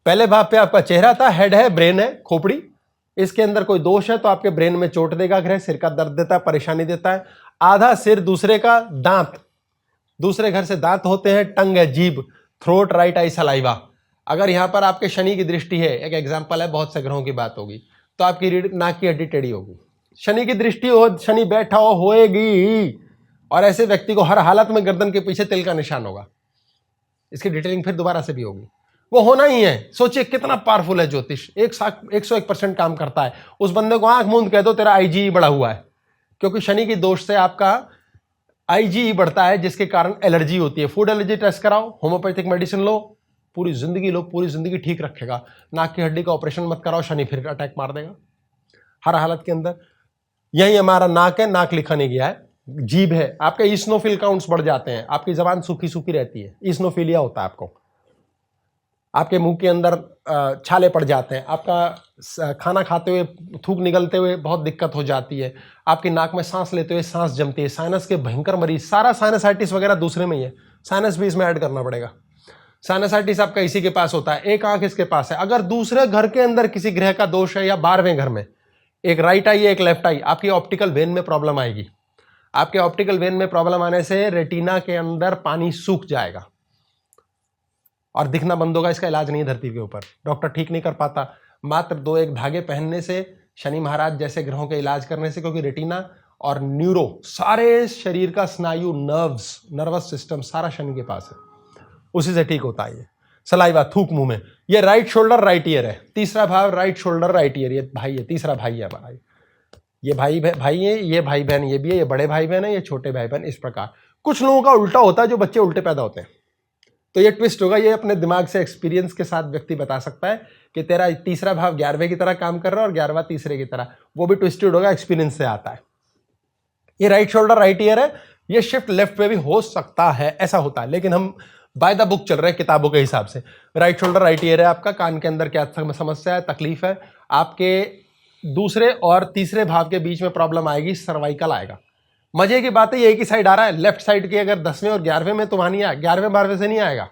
पहले भाव पे आपका चेहरा था, हेड है, ब्रेन है, खोपड़ी, इसके अंदर कोई दोष है तो आपके ब्रेन में चोट देगा ग्रह, सिर का दर्द देता है, परेशानी देता है। आधा सिर, दूसरे का दांत, दूसरे घर से दांत होते हैं, टंग है, जीभ, थ्रोट, राइट आई, सलाइवा। अगर यहां पर आपके शनि की दृष्टि है, एक एग्जांपल है, बहुत से ग्रहों की बात होगी, तो आपकी नाक की हड्डी टेढ़ी होगी। शनि की दृष्टि हो, शनि बैठा हो, होएगी, और ऐसे व्यक्ति को हर हालत में गर्दन के पीछे तिल का निशान होगा। इसकी डिटेलिंग फिर दोबारा से भी होगी, वो होना ही है। सोचिए कितना पावरफुल है ज्योतिष, 101% काम करता है। उस बंदे को आंख मूंद कह दो तेरा आईजी बढ़ा हुआ है, क्योंकि शनि की दोष से आपका आईजी बढ़ता है, जिसके कारण एलर्जी होती है। फूड एलर्जी टेस्ट कराओ, होम्योपैथिक मेडिसिन लो, पूरी जिंदगी लो, पूरी जिंदगी ठीक रखेगा। नाक की हड्डी का ऑपरेशन मत कराओ, शनि फिर अटैक मार देगा हर हालत के अंदर। यही हमारा नाक है, नाक लिखा नहीं गया है। जीभ है, आपके ईस्नोफिल काउंट्स बढ़ जाते हैं, आपकी जबान सूखी सूखी रहती है, ईस्नोफिलिया होता है आपको। आपके मुंह के अंदर छाले पड़ जाते हैं, आपका खाना खाते हुए, थूक निकलते हुए बहुत दिक्कत हो जाती है, आपकी नाक में सांस लेते हुए सांस जमती है। साइनस के भयंकर मरीज, सारा साइनसाइटिस वगैरह दूसरे में ही है, साइनस भी इसमें ऐड करना पड़ेगा। साइनसाइटिस आपका इसी के पास होता है, एक आंख इसके पास है। अगर दूसरे घर के अंदर किसी ग्रह का दोष है, या 12वें घर में, एक राइट आई है, एक लेफ्ट आई, आपकी ऑप्टिकल वेन में प्रॉब्लम आएगी। आपके ऑप्टिकल वेन में प्रॉब्लम आने से रेटिना के अंदर पानी सूख जाएगा और दिखना बंद होगा। इसका इलाज नहीं है धरती के ऊपर, डॉक्टर ठीक नहीं कर पाता। मात्र 2-1 धागे पहनने से, शनि महाराज जैसे ग्रहों के इलाज करने से, क्योंकि रेटिना और न्यूरो, सारे शरीर का स्नायु, नर्व्स, नर्वस सिस्टम सारा शनि के पास है, उसी से ठीक होता है। ये सलाइवा, थूक मुंह में, ये राइट शोल्डर राइट ईयर है, तीसरा भाव राइट शोल्डर राइट ईयर, ये भाई है, तीसरा भाई है हमारा। ये भाई है, ये भाई बहन ये भी है, ये बड़े भाई बहन है, ये छोटे भाई बहन। इस प्रकार कुछ लोगों का उल्टा होता है, जो बच्चे उल्टे पैदा होते हैं, तो ये ट्विस्ट होगा। ये अपने दिमाग से एक्सपीरियंस के साथ व्यक्ति बता सकता है कि तेरा तीसरा भाव 11वें की तरह काम कर रहा है और 11वां तीसरे की तरह, वो भी ट्विस्टेड होगा, एक्सपीरियंस से आता है। ये राइट शोल्डर राइट ईयर है, ये शिफ्ट लेफ्ट में भी हो सकता है, ऐसा होता है, लेकिन हम बाय द बुक चल रहे हैं, किताबों के हिसाब से। राइट शोल्डर राइट ईयर है आपका। कान के अंदर क्या समस्या है, तकलीफ है, आपके दूसरे और तीसरे भाव के बीच में प्रॉब्लम आएगी, सर्वाइकल आएगा। मजे की बात है, ये एक ही साइड आ रहा है, लेफ्ट साइड की अगर 10वें और 11वें में, तो वहां नहीं आएगा, 11वें 12वें से नहीं आएगा,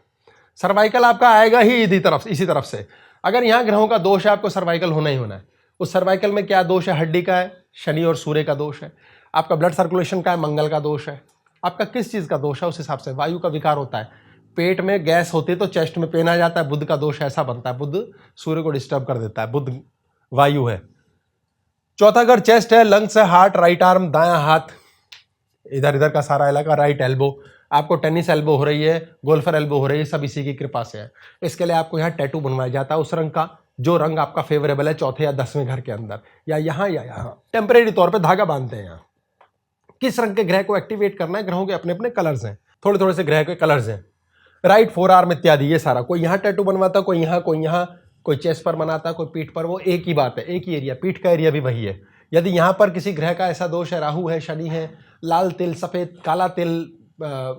सर्वाइकल आपका आएगा ही इसी तरफ से। अगर यहां ग्रहों का दोष है, आपको सर्वाइकल होना ही होना है। उस सर्वाइकल में क्या दोष है, हड्डी का है, शनि और सूर्य का दोष है। आपका ब्लड सर्कुलेशन का है, मंगल का दोष है। आपका किस चीज का दोष है, उस हिसाब से वायु का विकार होता है। पेट में गैस होती है तो चेस्ट में पेन आ जाता है, बुध का दोष ऐसा बनता है, बुध सूर्य को डिस्टर्ब कर देता है, बुध वायु है। चौथा घर चेस्ट है, लंग्स है, हार्ट, राइट आर्म, दायां हाथ, इधर इधर का सारा इलाका, राइट एल्बो। आपको टेनिस एल्बो हो रही है, गोल्फर एल्बो हो रही है, सब इसी की कृपा से है। इसके लिए आपको यहाँ टैटू बनवाया जाता है उस रंग का, जो रंग आपका फेवरेबल है, चौथे या 10वें घर के अंदर, या यहाँ टेम्परेरी तौर पर धागा बांधते हैं। यहाँ किस रंग के ग्रह को एक्टिवेट करना है, ग्रहों के अपने अपने कलर्स हैं, थोड़े थोड़े से ग्रह के कलर्स हैं। राइट फोर आर्म इत्यादि, ये सारा, कोई यहाँ टैटू बनवाता, कोई यहाँ, कोई चेस्ट पर बनाता, कोई पीठ पर, वो एक ही बात है, एक ही एरिया, पीठ का एरिया भी वही है। यदि यहाँ पर किसी ग्रह का ऐसा दोष है, राहु है, शनि है, लाल तिल, सफ़ेद, काला तिल,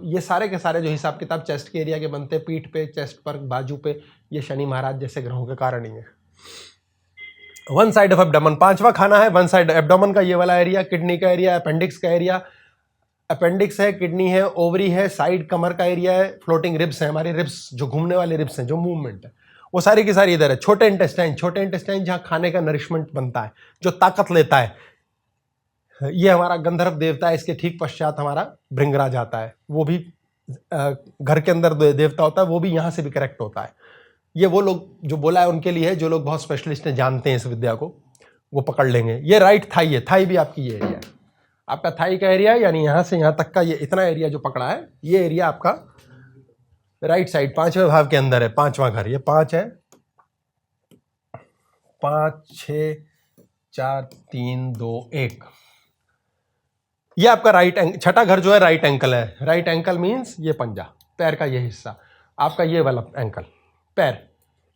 ये सारे के सारे जो हिसाब किताब चेस्ट के एरिया के बनते, पीठ पे, चेस्ट पर, बाजू पे, ये शनि महाराज जैसे ग्रहों के कारण ही है। वन साइड ऑफ एब्डोमेन, 5वां खाना है, वन साइड एब्डोमेन का ये वाला एरिया, किडनी का एरिया, अपेंडिक्स का एरिया, अपेंडिक्स है, किडनी है, ओवरी है, साइड कमर का एरिया है, फ्लोटिंग रिब्स है, हमारी रिब्स जो घूमने वाले रिब्स हैं, जो मूवमेंट है, वो सारी की सारी इधर है। छोटे इंटेस्टाइन जहाँ खाने का नरिशमेंट बनता है, जो ताकत लेता है, ये हमारा गंधर्व देवता है। इसके ठीक पश्चात हमारा भृंगराज आता है, वो भी घर के अंदर देवता होता है, वो भी यहाँ से भी करेक्ट होता है। ये वो लोग जो बोला है उनके लिए है, जो लोग बहुत स्पेशलिस्ट हैं, जानते हैं इस विद्या को, वो पकड़ लेंगे। ये राइट थाई है, थाई भी आपकी ये एरिया है, आपका थाई का एरिया, यानी यहाँ से यहाँ तक का ये इतना एरिया जो पकड़ा है, ये एरिया आपका राइट साइड 5वें भाव के अंदर है, 5वां घर। ये 5 है, 5 6 4 3 2 1, ये आपका राइट एंकल। छठा घर जो है राइट एंकल है। राइट एंकल मीन्स ये पंजा, पैर का ये हिस्सा, आपका ये वाला एंकल, पैर।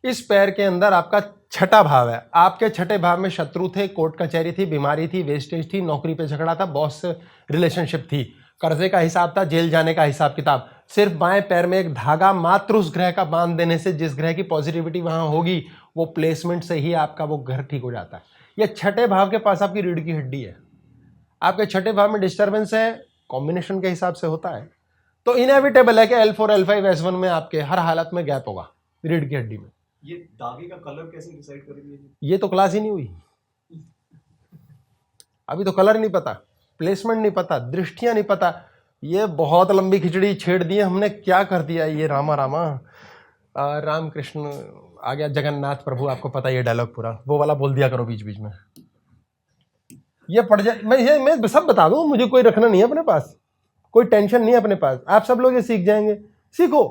इस पैर के अंदर आपका छठा भाव है। आपके छठे भाव में शत्रु थे, कोर्ट कचहरी थी, बीमारी थी, वेस्टेज थी, नौकरी पे झगड़ा था, बॉस से रिलेशनशिप थी, कर्जे का हिसाब था, जेल जाने का हिसाब किताब। सिर्फ बाएं पैर में एक धागा मात्र उस ग्रह का बांध देने से, जिस ग्रह की पॉजिटिविटी वहां होगी, वो प्लेसमेंट से ही आपका वो घर ठीक हो जाता है। ये छठे भाव के पास आपकी रीढ़ की हड्डी है। आपके छठे भाव में डिस्टर्बेंस है, कॉम्बिनेशन के हिसाब से होता है, तो इनएविटेबल है कि L4 L5 S1 में आपके हर हालत में गैप होगा रीढ़ की हड्डी में। ये धागे का कलर कैसे डिसाइड करेंगे? ये तो क्लास ही नहीं हुई, अभी तो कलर नहीं पता, प्लेसमेंट नहीं पता, दृष्टियां नहीं पता। ये बहुत लंबी खिचड़ी छेड़ दी है हमने, क्या कर दिया ये रामा रामा। राम कृष्ण आ गया जगन्नाथ प्रभु, आपको पता ये डायलॉग पूरा, वो वाला बोल दिया करो बीच बीच में, ये पड़ जाए। मैं सब बता दूं, मुझे कोई रखना नहीं है अपने पास, कोई टेंशन नहीं है अपने पास। आप सब लोग ये सीख जाएंगे, सीखो,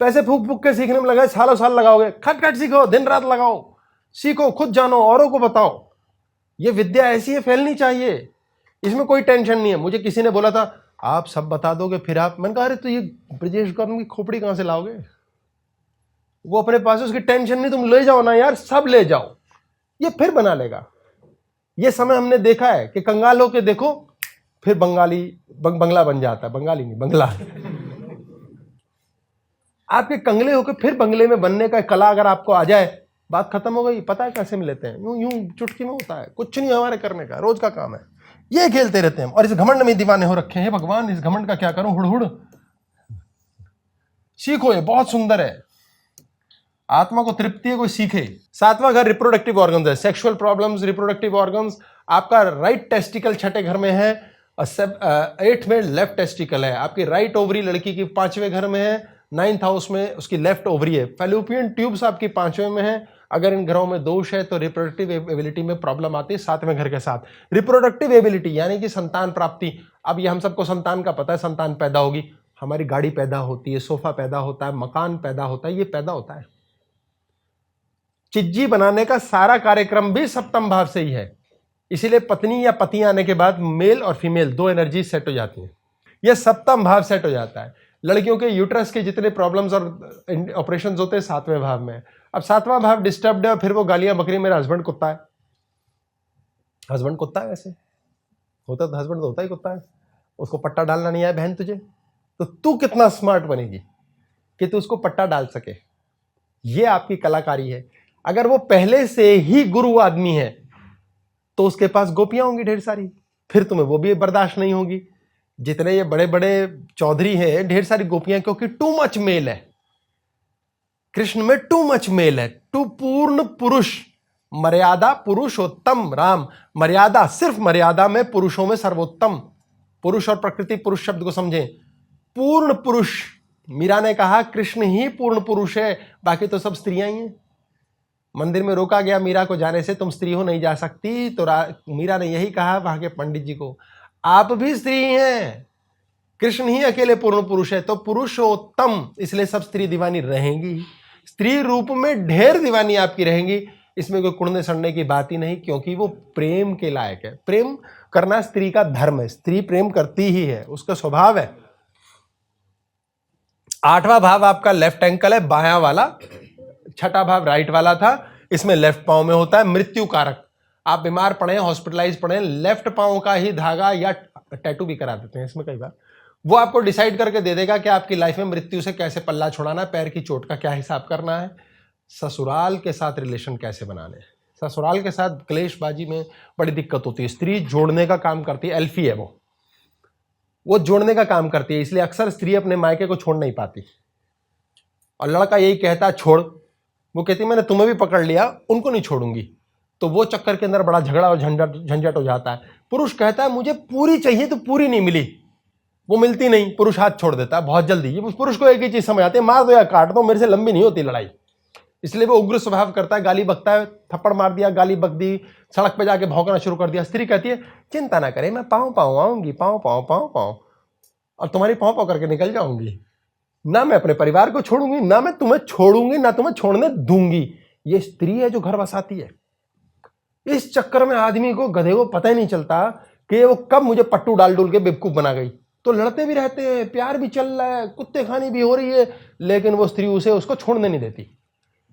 पैसे फूक फूक के सीखने में लगाए, सालों साल लगाओगे, खट खट सीखो, दिन रात लगाओ, सीखो, खुद जानो, औरों को बताओ। ये विद्या ऐसी है, फैलनी चाहिए, इसमें कोई टेंशन नहीं है। मुझे किसी ने बोला था आप सब बता दोगे फिर आप, मैंने कहा अरे तो ये ब्रजेश गौतम की खोपड़ी कहां से लाओगे, वो अपने पास है, उसकी टेंशन नहीं, तुम ले जाओ ना यार, सब ले जाओ, ये फिर बना लेगा। ये समय हमने देखा है कि कंगाल होके देखो, फिर बंगाली बंगला बन जाता है, बंगाली नहीं बंगला। आपके कंगले होके फिर बंगले में बनने का कला अगर आपको आ जाए, बात खत्म हो गई। पता है कैसे में लेते हैं, यूं यूं चुटकी में होता है, कुछ नहीं हमारे करने का, रोज का काम है, ये खेलते रहते हैं और इस घमंड में दीवाने हो रखे हैं। भगवान इस घमंड का क्या करूं, हुड़ हुड़। सीखो, ये बहुत सुंदर है, आत्मा को तृप्ति है, कोई सीखे। 7वां घर रिप्रोडक्टिव ऑर्गन्स है, सेक्सुअल प्रॉब्लम्स, रिप्रोडक्टिव ऑर्गन्स। आपका राइट टेस्टिकल 6ठे घर में है, 8 में लेफ्ट टेस्टिकल है। आपकी राइट ओवरी लड़की की 5वें घर में है, 9th हाउस में उसकी लेफ्ट ओवरी है। फैलोपियन ट्यूब्स आपकी 5वें में है। अगर इन घरों में दोष है तो रिप्रोडक्टिव एबिलिटी में प्रॉब्लम आती है 7वें घर के साथ। रिप्रोडक्टिव एबिलिटी यानी कि संतान प्राप्ति। अब ये हम सबको संतान का पता है, संतान पैदा होगी, हमारी गाड़ी पैदा होती है, सोफा पैदा होता है, मकान पैदा होता है, ये पैदा होता है। चिज्जी बनाने का सारा कार्यक्रम भी सप्तम भाव से ही है, इसीलिए पत्नी या पति आने के बाद मेल और फीमेल 2 एनर्जी सेट हो जाती हैं, यह सप्तम भाव सेट हो जाता है। लड़कियों के यूट्रस के जितने प्रॉब्लम्स और ऑपरेशंस होते हैं 7वें भाव में। अब 7वां भाव डिस्टर्ब्ड है और फिर वो गालियां बकरी, मेरा हस्बैंड कुत्ता है। हस्बैंड कुत्ता है, वैसे होता तो हस्बैंड तो होता ही कुत्ता है, उसको पट्टा डालना नहीं आया बहन तुझे, तो तू कितना स्मार्ट बनेगी कि तू उसको पट्टा डाल सके। ये आपकी कलाकारी है। अगर वो पहले से ही गुरु आदमी है तो उसके पास गोपियां होंगी ढेर सारी, फिर तुम्हें वो भी बर्दाश्त नहीं होगी। जितने ये बड़े बड़े चौधरी हैं, ढेर सारी गोपियां, क्योंकि टू मच मेल है कृष्ण में, टू मच मेल है। टू पूर्ण पुरुष, मर्यादा पुरुषोत्तम राम, मर्यादा सिर्फ मर्यादा में, पुरुषों में सर्वोत्तम। पुरुष और प्रकृति, पुरुष शब्द को समझें, पूर्ण पुरुष। मीरा ने कहा कृष्ण ही पूर्ण पुरुष है, बाकी तो सब स्त्रियां ही हैं। मंदिर में रोका गया मीरा को जाने से, तुम स्त्री हो नहीं जा सकती, तो मीरा ने यही कहा वहां के पंडित जी को, आप भी स्त्री हैं, कृष्ण ही अकेले पूर्ण पुरुष है, तो पुरुषोत्तम, इसलिए सब स्त्री दीवानी रहेंगी। स्त्री रूप में ढेर दीवानी आपकी रहेंगी, इसमें कोई कुड़ने सड़ने की बात ही नहीं, क्योंकि वो प्रेम के लायक है। प्रेम करना स्त्री का धर्म है, स्त्री प्रेम करती ही है, उसका स्वभाव है। 8वां भाव आपका लेफ्ट एंकल है, बायां वाला। 6ठा भाव राइट वाला था, इसमें लेफ्ट पांव में होता है, मृत्यु कारक। आप बीमार पड़े, हॉस्पिटलाइज पड़े, लेफ्ट पांव का ही धागा या टैटू भी करा देते हैं इसमें कई बार, वो आपको डिसाइड करके दे देगा कि आपकी लाइफ में मृत्यु से कैसे पल्ला छुड़ाना है, पैर की चोट का क्या हिसाब करना है, ससुराल के साथ रिलेशन कैसे बनाने हैं। ससुराल के साथ क्लेशबाजी में बड़ी दिक्कत होती है। स्त्री जोड़ने का काम करती है, एल्फी है वो जोड़ने का काम करती है, इसलिए अक्सर स्त्री अपने मायके को छोड़ नहीं पाती। और लड़का यही कहता है छोड़, वो कहती मैंने तुम्हें भी पकड़ लिया, उनको नहीं छोड़ूंगी, तो वो चक्कर के अंदर बड़ा झगड़ा और झंझट हो जाता है। पुरुष कहता है मुझे पूरी चाहिए, तो पूरी नहीं मिली, वो मिलती नहीं, पुरुष हाथ छोड़ देता है बहुत जल्दी। ये पुरुष को एक ही चीज समझ आती है, मार दो या काट दो, मेरे से लंबी नहीं होती लड़ाई। इसलिए वो उग्र स्वभाव करता है, गाली बकता है, थप्पड़ मार दिया, गाली बक दी, सड़क पे जाके भौंकना शुरू कर दिया। स्त्री कहती है चिंता ना करे, मैं पाँव पाँव आऊंगी, पाँव पाँव पाँव पाँव, और तुम्हारी पाँव पाँव करके निकल जाऊंगी, ना मैं अपने परिवार को छोड़ूंगी, ना मैं तुम्हें छोड़ूंगी, ना तुम्हें छोड़ने दूंगी। ये स्त्री है जो घर बसाती है। इस चक्कर में आदमी को, गधे को पता ही नहीं चलता कि वो कब मुझे पट्टू डाल डूल के बेवकूफ बना गई। तो लड़ते भी रहते हैं, प्यार भी चल रहा है, कुत्ते खानी भी हो रही है, लेकिन वो स्त्री उसे उसको छोड़ने नहीं देती।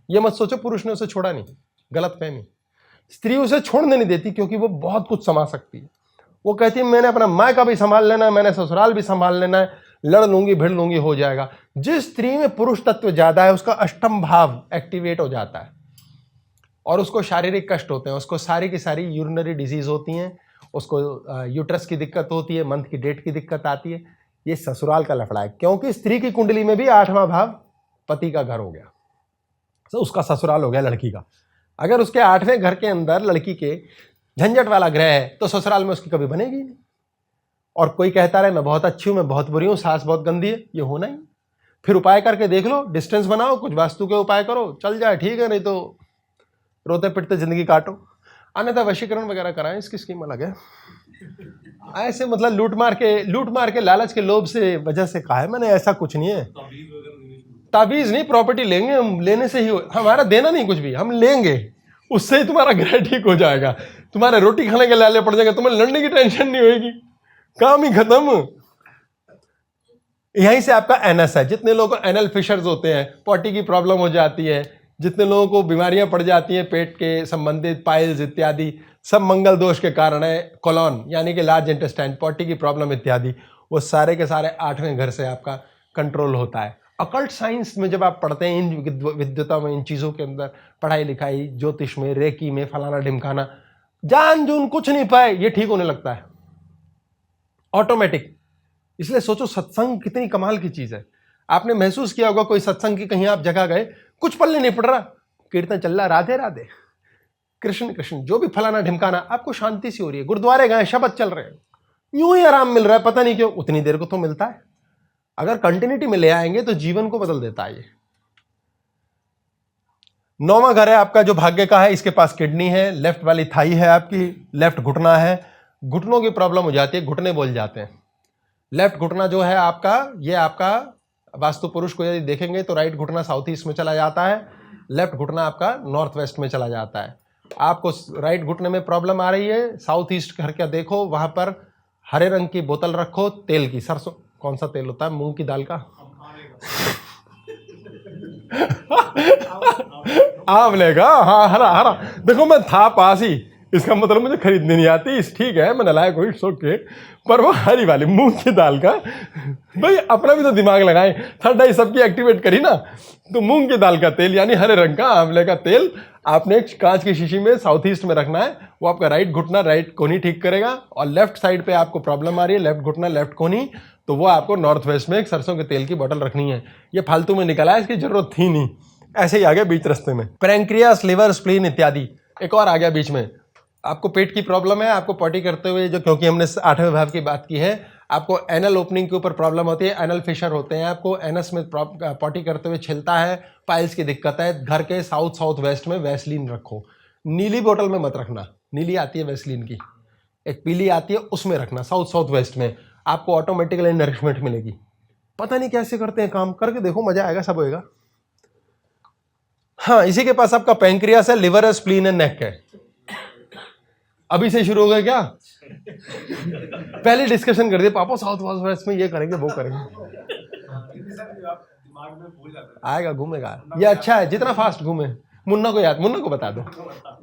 ये मत सोचो पुरुष ने उसे छोड़ा नहीं, गलत फहमी। स्त्री उसे छोड़ने नहीं देती क्योंकि वो बहुत कुछ संभाल सकती है। वो कहती है मैंने अपना मायका भी संभाल लेना है, मैंने ससुराल भी संभाल लेना है, लड़ लूंगी भिड़ लूंगी, हो जाएगा। जिस स्त्री में पुरुष तत्व ज्यादा है उसका अष्टम भाव एक्टिवेट हो जाता है और उसको शारीरिक कष्ट होते हैं, उसको सारी की सारी यूरिनरी डिजीज होती हैं, उसको यूट्रस की दिक्कत होती है, मंथ की डेट की दिक्कत आती है। ये ससुराल का लफड़ा है, क्योंकि स्त्री की कुंडली में भी 8वां भाव पति का घर हो गया। तो उसका ससुराल हो गया लड़की का। अगर उसके 8वें घर के अंदर लड़की के झंझट वाला ग्रह है तो ससुराल में उसकी कभी बनेगी नहीं। और कोई कहता रहे मैं बहुत अच्छी हूं, मैं बहुत बुरी हूं, सास बहुत गंदी है, ये होना ही। फिर उपाय करके देख लो, डिस्टेंस बनाओ, कुछ वास्तु के उपाय करो, चल जाए ठीक है, नहीं तो रोते पिटते जिंदगी काटो। अन्यथा वशीकरण वगैरह कराएं, इसकी स्कीम अलग है। ऐसे मतलब लूट मार के लालच के लोभ से वजह से कहा है मैंने, ऐसा कुछ नहीं है। ताबीज नहीं, प्रॉपर्टी लेंगे हम, लेने से ही हमारा देना नहीं कुछ भी, हम लेंगे, उससे ही तुम्हारा ग्रह ठीक हो जाएगा, तुम्हारे रोटी खाने के लाले पड़ जाएगा, तुम्हें लड़ने की टेंशन नहीं होगी, काम ही खत्म। यहीं से आपका एनएस है। जितने लोगों को एनल फिशर्स होते हैं, पॉटी की प्रॉब्लम हो जाती है, जितने लोगों को बीमारियां पड़ जाती हैं पेट के संबंधित, पाइल्स इत्यादि, सब मंगल दोष के कारण है। कोलॉन यानी कि लार्ज इंटेस्टाइन, पॉटी की प्रॉब्लम इत्यादि, वो सारे के सारे 8वें घर से आपका कंट्रोल होता है। अकल्ट साइंस में जब आप पढ़ते हैं, इन विद्वता में, इन चीज़ों के अंदर, पढ़ाई लिखाई, ज्योतिष में, रेकी में, फलाना ढिमकाना, जान जून कुछ नहीं पाए, ये ठीक होने लगता है ऑटोमेटिक। इसलिए सोचो सत्संग कितनी कमाल की चीज़ है। आपने महसूस किया होगा कोई सत्संग की कहीं आप जगह गए, कुछ पल्ले नहीं पड़ रहा, कीर्तन चल रहा, राधे राधे कृष्ण कृष्ण, जो भी फलाना ढिमकाना, आपको शांति सी हो रही है। गुरुद्वारे गए, शब्द चल रहे हैं, यूं ही आराम मिल रहा है, पता नहीं क्यों, उतनी देर को तो मिलता है। अगर कंटिन्यूटी में ले आएंगे तो जीवन को बदल देता है ये। 9वां घर है आपका जो भाग्य का है, इसके पास किडनी है, लेफ्ट वाली थाई है आपकी, लेफ्ट घुटना है, घुटनों की प्रॉब्लम हो जाती है, घुटने बोल जाते हैं। लेफ्ट घुटना जो है आपका, ये आपका वास्तु पुरुष को यदि देखेंगे तो राइट घुटना साउथ ईस्ट में चला जाता है, लेफ्ट घुटना आपका नॉर्थ वेस्ट में चला जाता है। आपको राइट घुटने में प्रॉब्लम आ रही है, साउथ ईस्ट घर का देखो, वहां पर हरे रंग की बोतल रखो तेल की, सरसों, कौन सा तेल होता है, मूंग की दाल का, आंवले का, हाँ हरा हरा, देखो मैं था पास ही, इसका मतलब मुझे खरीदनी नहीं आती, ठीक है मैं नलायक कोई शौक के, पर वो हरी वाली मूंग की दाल का, भाई अपना भी तो दिमाग लगाएं, थर्ड आई सबकी एक्टिवेट करी ना, तो मूंग की दाल का तेल यानी हरे रंग का आंवले का तेल आपने कांच की शीशी में साउथ ईस्ट में रखना है। वो आपका राइट घुटना, राइट कोहनी ठीक करेगा। और लेफ्ट साइड पे आपको प्रॉब्लम आ रही है, लेफ्ट घुटना, लेफ्ट कोहनी, तो वो आपको नॉर्थ वेस्ट में एक सरसों के तेल की बोतल रखनी है। ये फालतू में निकला है, इसकी जरूरत थी नहीं, ऐसे ही आ गया बीच रास्ते में। पैंक्रियास, लिवर, स्प्लीन इत्यादि, एक और आ गया बीच में। आपको पेट की प्रॉब्लम है, आपको पॉटी करते हुए, जो क्योंकि हमने 8वें भाव की बात की है, आपको एनल ओपनिंग के ऊपर प्रॉब्लम होती है, एनल फिशर होते हैं, आपको एनस में पॉटी करते हुए छिलता है, पाइल्स की दिक्कत है, घर के साउथ वेस्ट में वैसलीन रखो। नीली बोतल में मत रखना, नीली आती है वैसलीन की, एक पीली आती है, उसमें रखना। साउथ वेस्ट में आपको ऑटोमेटिकली नरिशमेंट मिलेगी। पता नहीं कैसे करते हैं काम, करके देखो, मजा आएगा, सब होएगा। हाँ, इसी के पास आपका पैंक्रियास है, लिवर है, स्प्लीन है, नेक है। अभी से शुरू हो गए क्या? पहले डिस्कशन कर दिए, पापा साउथ वेस्ट में ये करेंगे वो करेंगे, आएगा घूमेगा। ये अच्छा है, जितना फास्ट घूमे। मुन्ना को याद, मुन्ना को बता दो,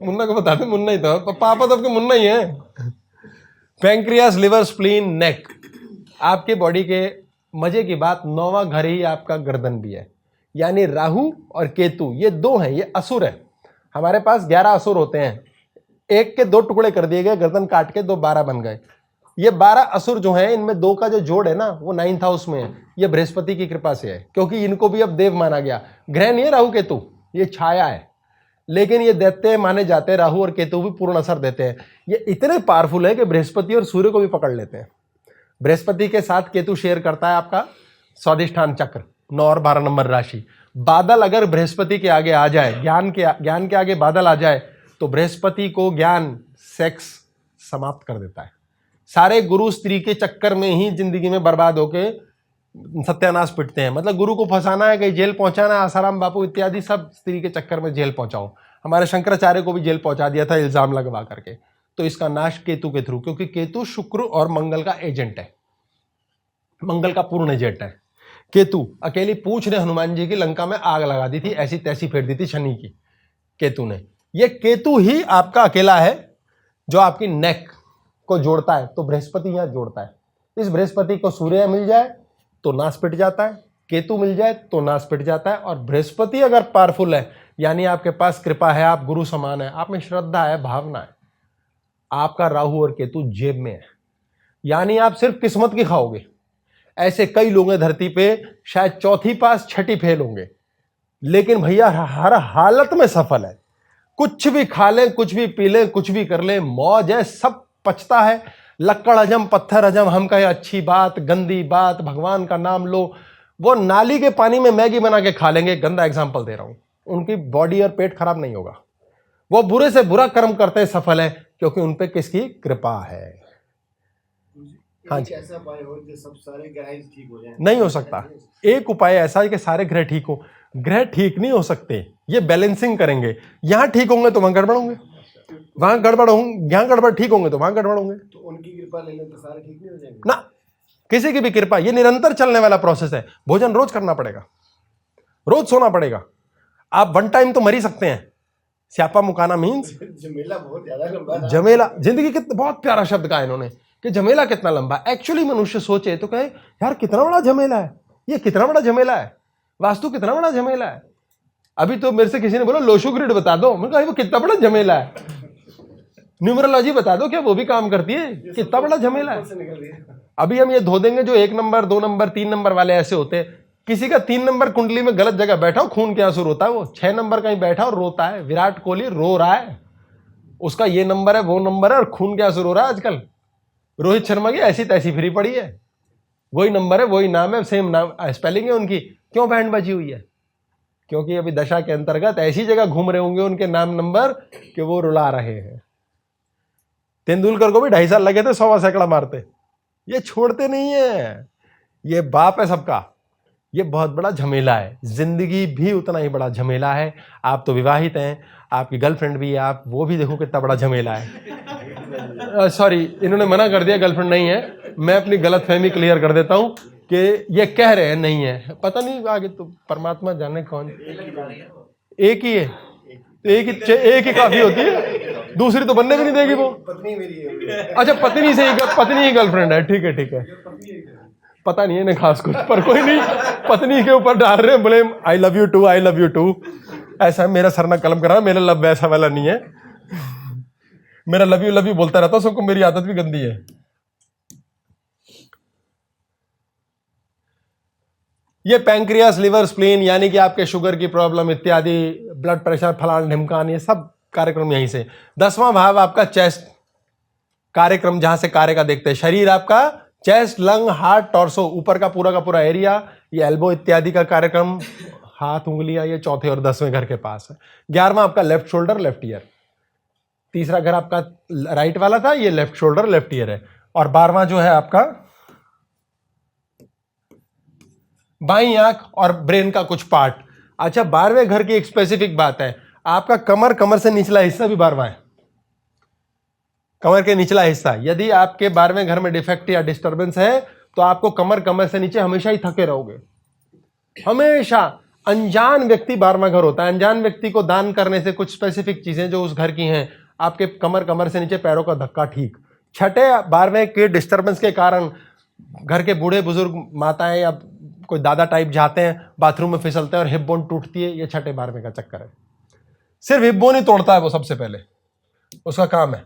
मुन्ना को बता दो, मुन्ना ही तो पापा तो आपके मुन्ना ही है। पैंक्रियास, लिवर, स्प्लीन, नेक, आपके बॉडी के मजे की बात, 9वां घर ही आपका गर्दन भी है, यानी राहु और केतु ये दो हैं, ये असुर है। हमारे पास 11 असुर होते हैं, एक के 2 टुकड़े कर दिए गए, गर्दन काट के 2 12 बन गए। ये 12 असुर जो हैं, इनमें 2 का जो जोड़ है ना, वो 9th हाउस में है। ये बृहस्पति की कृपा से है, क्योंकि इनको भी अब देव माना गया। ग्रह नहीं है राहु केतु, ये छाया है, लेकिन ये दैत्य माने जाते हैं। राहु और केतु भी पूर्ण असर देते हैं। ये इतने पावरफुल है कि बृहस्पति और सूर्य को भी पकड़ लेते हैं। बृहस्पति के साथ केतु शेयर करता है आपका स्वादिष्ठान चक्र, 9 और 12 नंबर राशि। बादल अगर बृहस्पति के आगे आ जाए, ज्ञान के आगे बादल आ जाए, तो बृहस्पति को ज्ञान, सेक्स समाप्त कर देता है। सारे गुरु स्त्री के चक्कर में ही जिंदगी में बर्बाद होके सत्यानाश पिटते हैं। मतलब गुरु को फंसाना है, कहीं जेल पहुंचाना है, आसाराम बापू इत्यादि सब स्त्री के चक्कर में जेल पहुंचाओ। हमारे शंकराचार्य को भी जेल पहुंचा दिया था इल्जाम लगवा करके। तो इसका नाश केतु के थ्रू, क्योंकि केतु शुक्र और मंगल का एजेंट है, मंगल का पूर्ण एजेंट है। केतु अकेली पूंछ ने हनुमान जी की लंका में आग लगा दी थी, ऐसी तैसी फेर दी थी शनि की, केतु ने। ये केतु ही आपका अकेला है जो आपकी नेक को जोड़ता है, तो बृहस्पति यहां जोड़ता है। इस बृहस्पति को सूर्य मिल जाए तो नाश पिट जाता है, केतु मिल जाए तो नाश पिट जाता है। और बृहस्पति अगर पावरफुल है, यानी आपके पास कृपा है, आप गुरु समान है, आप में श्रद्धा है, भावना है, आपका राहु और केतु जेब में है, यानी आप सिर्फ किस्मत की खाओगे। ऐसे कई लोग हैं धरती पे, शायद चौथी पास छठी फेल होंगे, लेकिन भैया हर हालत में सफल है। कुछ भी खा लें, कुछ भी पी लें, कुछ भी कर लें, मौज है, सब पचता है। लक्कड़ हजम, पत्थर हजम, हम कहे अच्छी बात, गंदी बात, भगवान का नाम लो, वो नाली के पानी में मैगी बना के खा लेंगे। गंदा एग्जाम्पल दे रहा हूं, उनकी बॉडी और पेट खराब नहीं होगा। वो बुरे से बुरा कर्म करते सफल है, क्योंकि उन पे किसकी कृपा है। हाँ जी, ऐसा उपाय हो जो सब सारे ग्रह ठीक हो जाएं? नहीं हो सकता। एक उपाय ऐसा है कि सारे ग्रह ठीक हो। ग्रह ठीक नहीं हो सकते, ये बैलेंसिंग करेंगे। यहां ठीक होंगे तो वहां गड़बड़ होंगे, वहां गड़बड़ होंगे, यहां गड़बड़ ठीक होंगे तो वहां गड़बड़ होंगे। तो उनकी कृपा ले लें तो सारे ठीक नहीं हो जाएंगे ना, किसी की भी कृपा, ये निरंतर चलने वाला प्रोसेस है। भोजन रोज करना पड़ेगा, रोज सोना पड़ेगा। आप वन टाइम तो मर ही सकते हैं। स्यापा मुकाना मीन्स झमेला बहुत ज्यादा लंबा है। झमेला। जिंदगी कितना बहुत प्यारा शब्द कहा इन्होंने कि झमेला कितना लंबा। एक्चुअली मनुष्य सोचे तो कहे यार कितना बड़ा झमेला है, ये कितना बड़ा झमेला है, वास्तु कितना बड़ा झमेला है। अभी तो मेरे से किसी ने बोला लोशो ग्रिड बता दो, मैंने कहा वो कितना बड़ा झमेला है। न्यूमरोलॉजी बता दो, क्या वो भी काम करती है? कितना बड़ा झमेला है। अभी हम ये धो देंगे जो 1 नंबर 2 नंबर 3 नंबर वाले ऐसे होते हैं। किसी का 3 नंबर कुंडली में गलत जगह बैठा हो, खून के आंसू रोता है। वो 6 नंबर कहीं बैठा और रोता है। विराट कोहली रो रहा है, उसका ये नंबर है वो नंबर है और खून के आंसू रो रहा है आजकल। रोहित शर्मा की ऐसी तैसी फ्री पड़ी है, वही नंबर है वही नाम है, सेम नाम स्पेलिंग है उनकी। क्यों बैंड बजी हुई है? क्योंकि अभी दशा के अंतर्गत ऐसी जगह घूम रहे होंगे उनके नाम नंबर कि वो रुला रहे हैं। तेंदुलकर को भी 2.5 साल लगे थे 100 सैकड़ा मारते। ये छोड़ते नहीं है, ये बाप है सबका। ये बहुत बड़ा झमेला है। जिंदगी भी उतना ही बड़ा झमेला है। आप तो विवाहित हैं, आपकी गर्लफ्रेंड भी है, आप वो भी देखो कितना बड़ा झमेला है। सॉरी, इन्होंने मना कर दिया गर्लफ्रेंड नहीं है। मैं अपनी गलतफहमी क्लियर कर देता हूं कि ये कह रहे हैं नहीं है, पता नहीं आगे तो परमात्मा जाने कौन। एक ही है, एक ही काफी होती है, दूसरी तो बनने भी नहीं देगी वो। पत्नी मेरी है। अच्छा, पत्नी से ही, पत्नी ही गर्लफ्रेंड है, ठीक है ठीक है। पता नहीं है ना खास कुछ, पर कोई नहीं, पत्नी के ऊपर डाल रहे हैं blame. I love you too, I love you too. ऐसा है, मेरा सर ना कलम करा, मेरा लव वैसा वाला नहीं है। मेरा लव यू बोलता रहता हूं सबको, मेरी आदत भी गंदी है। ये पैंक्रियास, लिवर, स्प्लीन, यानी कि आपके शुगर की प्रॉब्लम इत्यादि, ब्लड प्रेशर, फलान ढिमकान, ये सब कार्यक्रम यहीं से। 10वां भाव आपका चेस्ट कार्यक्रम, जहां से कार्य का देखते हैं। शरीर आपका चेस्ट, लंग, हार्ट, टॉर्सो, ऊपर का पूरा एरिया, ये एल्बो इत्यादि का कार्यक्रम, हाथ, उंगलियां, ये चौथे और 10वें घर के पास है। 11वां आपका लेफ्ट शोल्डर, लेफ्ट ईयर। तीसरा घर आपका राइट वाला था, ये लेफ्ट शोल्डर, लेफ्ट ईयर है। और 12वां जो है आपका बाईं आंख और ब्रेन का कुछ पार्ट। अच्छा, 12वें घर की एक स्पेसिफिक बात है, आपका कमर से निचला हिस्सा भी 12वां है। कमर के निचला हिस्सा, यदि आपके 12वें घर में डिफेक्ट या डिस्टर्बेंस है तो आपको कमर से नीचे हमेशा ही थके रहोगे, हमेशा। अनजान व्यक्ति 12वां घर होता है। अनजान व्यक्ति को दान करने से कुछ स्पेसिफिक चीजें जो उस घर की हैं, आपके कमर से नीचे पैरों का धक्का ठीक। 6ठे 12वें के डिस्टर्बेंस के कारण घर के बूढ़े बुजुर्ग, माताएं या कोई दादा टाइप जाते हैं, बाथरूम में फिसलते हैं और हिप बोन टूटती है। ये 6ठे 12वें का चक्कर है। सिर्फ हिप बोन ही तोड़ता है वो, सबसे पहले उसका काम है।